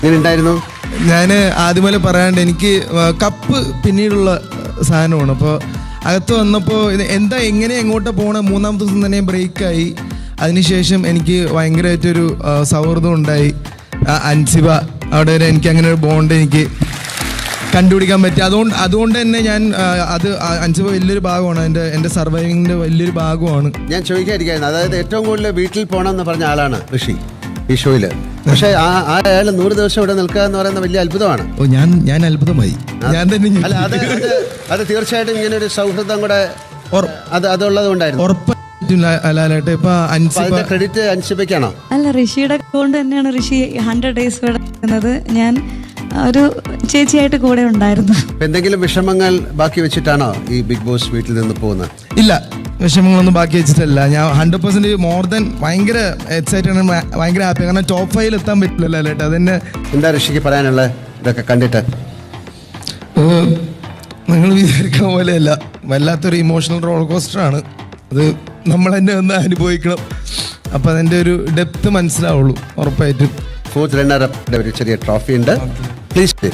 ഉണ്ടായിരുന്നു? ഞാൻ ആദ്യമേ പറയാണ്ട് എനിക്ക് കപ്പ് പിന്നീടുള്ള സാധനമാണ്. അപ്പോൾ അകത്ത് വന്നപ്പോൾ എന്താ എങ്ങനെ എങ്ങോട്ടാ പോകണം, മൂന്നാമത്തെ ദിവസം തന്നെ ബ്രേക്കായി. അതിനുശേഷം എനിക്ക് ഭയങ്കരമായിട്ടൊരു സൗഹൃദം ഉണ്ടായി. അൻസിബ അവിടെ വരെ എനിക്ക് അങ്ങനെ ഒരു ബോണ്ട് എനിക്ക് കണ്ടുപിടിക്കാൻ പറ്റി. അതുകൊണ്ട് തന്നെ ഞാൻ അൻസിബ വലിയൊരു ഭാഗമാണ് എൻ്റെ സർവൈവിങ്ങിൻ്റെ വലിയൊരു ഭാഗമാണ്. ഞാൻ ചോദിക്കാതിരിക്കായിരുന്നു, അതായത് ഏറ്റവും കൂടുതൽ വീട്ടിൽ പോകണം എന്ന് പറഞ്ഞ ആളാണ് ഋഷി ഈ ഷോയില്. പക്ഷെ അയാൾ 100 ദിവസം ഇവിടെ നിൽക്കുക എന്ന് പറയുന്ന വലിയ അത്ഭുതമാണ്. ഓ ഞാൻ അത്ഭുതമായി. ഞാൻ തന്നെ അല്ല, അത് തീർച്ചയായിട്ടും ഇങ്ങനെ ഒരു സൗഹൃദം കൂടെ അതുള്ളത് കൊണ്ടായിരുന്നു. ഉറപ്പായിട്ടും ഇപ്പൊ അൻസിബ ക്രെഡിറ്റ് അൻസിബയ്ക്കാണോ? അല്ല, ഋഷിയുടെ കൊണ്ട് തന്നെയാണ് ഋഷി 100 days ഇവിടെ നിൽക്കുന്നത്. ഞാൻ ഒരു ചേച്ചിയായിട്ട് കൂടെ ഉണ്ടായിരുന്നു. എന്തെങ്കിലും വിഷമങ്ങൾ ബാക്കി വെച്ചിട്ടാണോ ഈ ബിഗ് ബോസ് വീട്ടിൽ നിന്ന് പോകുന്നത്? ഇല്ല, വിഷമങ്ങളൊന്നും ബാക്കി വെച്ചിട്ടല്ല. ഞാൻ 100% മോർ ദാൻ ഭയങ്കര എക്സൈറ്റഡ് ആണ്, ഭയങ്കര ഹാപ്പി. കാരണം ടോപ്പ് 5 എത്താൻ പറ്റില്ലല്ലോ അല്ലേട്ടാ. അതെന്നെ എന്താ ഋഷിക്ക് പറയാനുള്ളത് ഇതൊക്കെ കണ്ടിട്ട്? നിങ്ങൾ വിചാരിക്കുന്ന പോലെയല്ല, വല്ലാത്തൊരു ഇമോഷണൽ റോളർ കോസ്റ്ററാണ് അത്. നമ്മൾ തന്നെ ഒന്ന് അനുഭവിക്കണം, അപ്പം അതിൻ്റെ ഒരു ഡെപ്ത് മനസ്സിലാവുള്ളൂ ഉറപ്പായിട്ടും. ഫോർത്ത് റണ്ണർ അപ്പ് ഒരു ചെറിയ ട്രോഫി ഉണ്ട്. പ്ലീസ്.